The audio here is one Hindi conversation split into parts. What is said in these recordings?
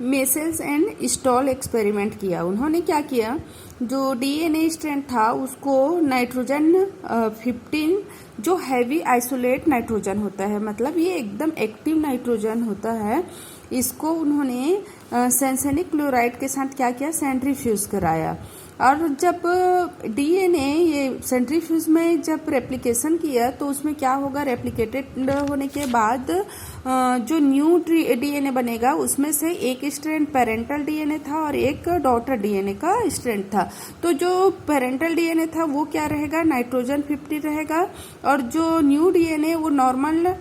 मेसेल्स एंड स्टॉल एक्सपेरिमेंट किया। उन्होंने क्या किया, जो डीएनए स्ट्रैंड था उसको नाइट्रोजन 15 जो हैवी आइसोलेट नाइट्रोजन होता है, मतलब ये एकदम एक्टिव नाइट्रोजन होता है, इसको उन्होंने सैंसेनिक क्लोराइड के साथ क्या किया, सेंट्रीफ्यूज कराया। और जब डीएनए ये सेंट्रीफ्यूज में जब रेप्लिकेशन किया तो उसमें क्या होगा, रेप्लिकेटेड होने के बाद जो न्यू डीएनए बनेगा उसमें से एक स्ट्रैंड पेरेंटल डीएनए था और एक डॉटर डीएनए का स्ट्रैंड था। तो जो पेरेंटल डीएनए था वो क्या रहेगा, नाइट्रोजन 50 रहेगा, और जो न्यू डीएनए वो नॉर्मल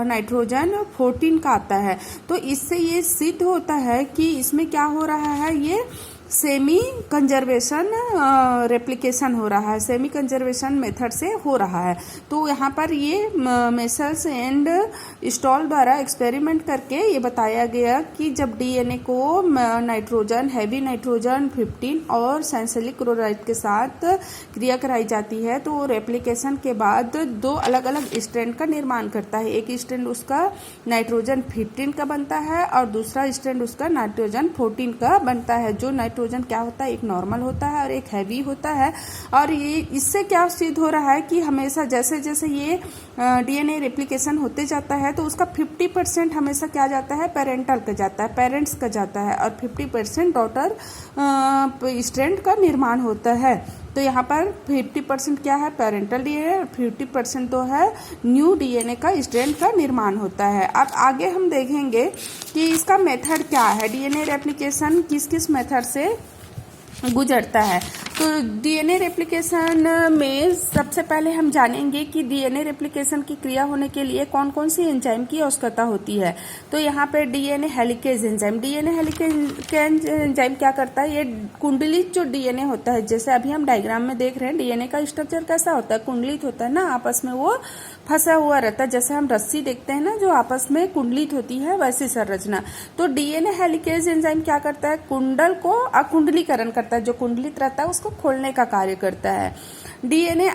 नाइट्रोजन 14 का आता है। तो इससे ये सिद्ध होता है कि इसमें क्या हो रहा है, ये सेमी कंजर्वेशन रेप्लिकेशन हो रहा है, सेमी कंजर्वेशन मेथड से हो रहा है। तो यहाँ पर ये मेसेल्स एंड स्टॉल द्वारा एक्सपेरिमेंट करके ये बताया गया कि जब डीएनए को नाइट्रोजन हैवी नाइट्रोजन 15 और सैंसेलिक क्लोराइड के साथ क्रिया कराई जाती है तो रेप्लिकेशन के बाद दो अलग अलग स्ट्रैंड का निर्माण करता है। एक स्ट्रैंड उसका नाइट्रोजन 15 का बनता है और दूसरा स्ट्रैंड उसका नाइट्रोजन 14 का बनता है। जो नाइट्रोजन क्या होता है, एक नॉर्मल होता है और एक हैवी होता है। और ये इससे क्या सिद्ध हो रहा है कि हमेशा जैसे जैसे ये डीएनए रेप्लिकेशन होते जाता है तो उसका 50% हमेशा क्या जाता है, पेरेंटल का जाता है, पेरेंट्स का जाता है, और 50% डॉटर स्ट्रैंड का निर्माण होता है। तो यहाँ पर 50% क्या है, पेरेंटल डीएनए, और 50% तो है न्यू डीएनए का स्ट्रैंड का निर्माण होता है। अब आगे हम देखेंगे कि इसका मेथड क्या है, डीएनए रेप्लिकेशन किस किस मेथड से गुजरता है। तो डीएनए रेप्लिकेशन में सबसे पहले हम जानेंगे कि डीएनए रेप्लिकेशन की क्रिया होने के लिए कौन कौन सी एंजाइम की आवश्यकता होती है। तो यहाँ पे DNA helicase enzyme, DNA helicase enzyme क्या करता है, ये कुंडलित जो डीएनए होता है, जैसे अभी हम डायग्राम में देख रहे हैं डीएनए का स्ट्रक्चर कैसा होता है, कुंडलित होता है ना, आपस में वो फंसा हुआ रहता है। जैसे हम रस्सी देखते हैं ना जो आपस में कुंडलित होती है, वैसी संरचना। तो डीएनए हेलिकेज एंजाइम क्या करता है, कुंडल को अकुंडलीकरण करता है, जो कुंडलित रहता है उसको खोलने का कार्य करता है। DNA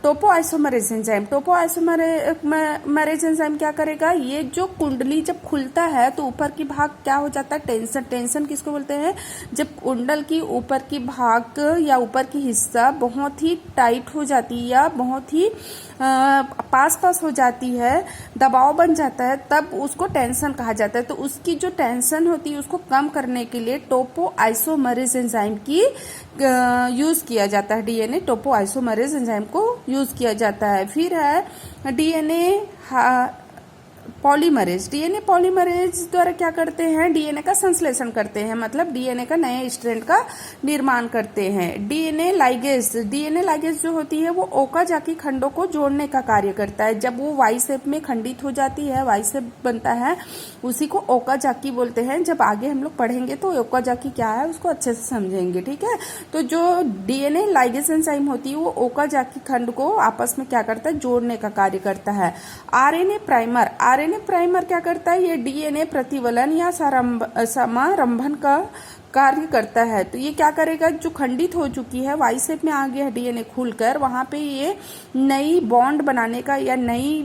topoisomerase enzyme, topoisomerase enzyme क्या करेगा, ये जो कुंडली जब खुलता है तो ऊपर की भाग क्या हो जाता है, टेंशन, टेंशन किसको बोलते हैं, जब कुंडल की ऊपर की भाग या ऊपर की हिस्सा बहुत ही टाइट हो जाती है या बहुत ही पास पास हो जाती है, दबाव बन जाता है, तब उसको टेंशन कहा जाता है। तो उसकी जो टेंशन होती है उसको कम करने के लिए टोपो आइसोमरेज एंजाइम की यूज किया जाता है, डीएनए टोपो आइसोमरेज एंजाइम को यूज किया जाता है। फिर है डीएनए पॉलीमरेज, डीएनए पॉलीमरेज द्वारा क्या करते हैं, डीएनए का संश्लेषण करते हैं, मतलब डीएनए का नए स्ट्रैंड का निर्माण करते हैं। डीएनए लाइगेज जो होती है वो ओकाजाकी खंडों को जोड़ने का कार्य करता है। जब वो वाई शेप में खंडित हो जाती है, वाई शेप बनता है, उसी को ओकाजाकी बोलते हैं। जब आगे हम लोग पढ़ेंगे तो ओकाजाकी क्या है उसको अच्छे से समझेंगे, ठीक है। तो जो डीएनए लाइगेज एंजाइम होती है वो ओकाजाकी खंड को आपस में क्या करता है, जोड़ने का कार्य करता है। आरएनए प्राइमर क्या करता है, ये डीएनए प्रतिवलन या समारंभन का कार्य करता है। तो ये क्या करेगा, जो खंडित हो चुकी है, वाई शेप में आ गया है डीएनए खुलकर, वहां पे ये नई बॉन्ड बनाने का या नई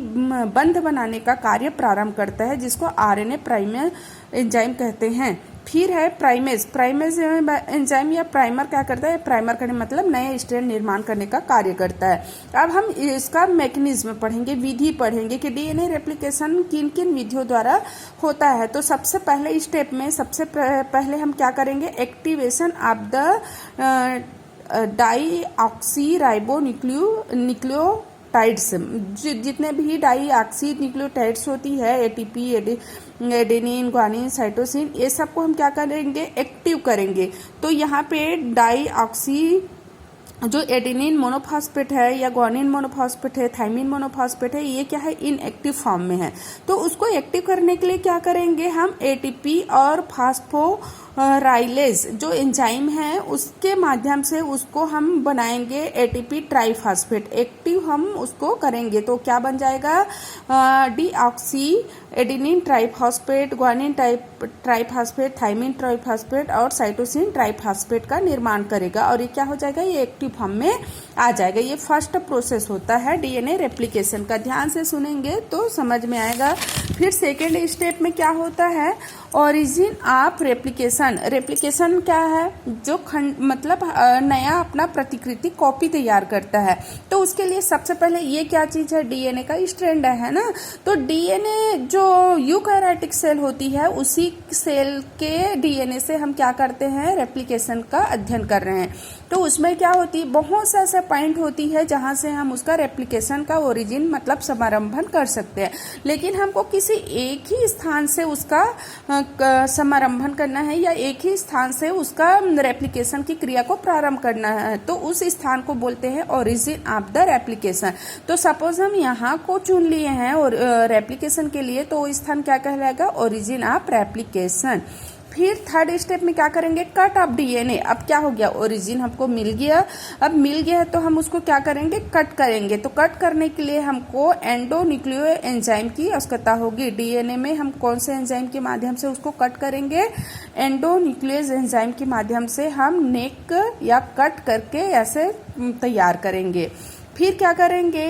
बंध बनाने का कार्य प्रारंभ करता है, जिसको आरएनए प्राइमर एंजाइम कहते हैं। फिर है प्राइमेज एंजाइम या प्राइमर क्या करता है, प्राइमर करने मतलब नए स्ट्रैंड निर्माण करने का कार्य करता है। अब हम इसका मैकेनिज्म पढ़ेंगे, विधि पढ़ेंगे कि डीएनए रेप्लिकेशन किन किन विधियों द्वारा होता है। तो सबसे पहले स्टेप में सबसे पहले हम क्या करेंगे, activation of the deoxy ribo nucleotides, जितने भी डाईऑक्सी न्यूक्लियोटाइड्स होती है, एटीपी, एडेनिन, ग्वानिन, साइटोसिन, ये सबको हम क्या करेंगे, एक्टिव करेंगे। तो यहाँ पे डाईऑक्सी जो एडेनिन मोनोफॉस्फेट है या ग्वानिन मोनोफॉस्फेट है, थाइमिन मोनोफॉस्फेट है, ये क्या है, इनएक्टिव फॉर्म में है। तो उसको एक्टिव करने के लिए क्या करेंगे हम, एटीपी और फास्फोराइलेज जो एंजाइम है उसके माध्यम से उसको हम बनाएंगे एटीपी ट्राइफॉस्फेट, एक्टिव हम उसको करेंगे। तो क्या बन जाएगा, deoxy adenine triphosphate, guanine triphosphate, thymine triphosphate और साइटोसिन ट्राइफॉस्फेट का निर्माण करेगा, और ये क्या हो जाएगा, ये एक्टिव फॉर्म में आ जाएगा। ये फर्स्ट प्रोसेस होता है डीएनए रेप्लिकेशन का, ध्यान से सुनेंगे तो समझ में आएगा। फिर सेकेंड स्टेप में क्या होता है, ओरिजिन ऑफ रेप्लिकेशन। रेप्लिकेशन क्या है? जो खंड मतलब नया अपना प्रतिकृति कॉपी तैयार करता है। तो उसके लिए सबसे पहले ये क्या चीज है? डीएनए का स्ट्रैंड है ना। तो डीएनए जो यूकैरियोटिक सेल होती है, उसी सेल के डीएनए से हम क्या करते हैं? रेप्लिकेशन का अध्ययन कर रहे हैं। तो उसमें क्या होती है? बहुत से ऐसे पॉइंट होती है जहां से हम उसका रेप्लिकेशन का ओरिजिन मतलब समारंभन कर सकते हैं। लेकिन हमको किसी एक ही स्थान से उसका समारंभन करना है या एक ही स्थान से उसका रेप्लिकेशन की क्रिया को प्रारंभ करना है, तो उस स्थान को बोलते हैं ओरिजिन ऑफ द रेप्लिकेशन। तो सपोज हम यहाँ को चुन लिए हैं और रेप्लिकेशन के लिए, तो स्थान क्या कहलाएगा? Origin of replication. फिर थर्ड स्टेप में क्या करेंगे? Cut off DNA. अब क्या हो गया? ओरिजिन हमको मिल गया। अब मिल गया है तो हम उसको क्या करेंगे? कट करेंगे। तो कट करने के लिए हमको एंडोन्यूक्लियो एंजाइम की आवश्यकता होगी। डीएनए में हम कौन से एंजाइम के माध्यम से उसको कट करेंगे? एंडोन्यूक्लियस एंजाइम के माध्यम से हम नेक या कट करके ऐसे तैयार करेंगे। फिर क्या करेंगे?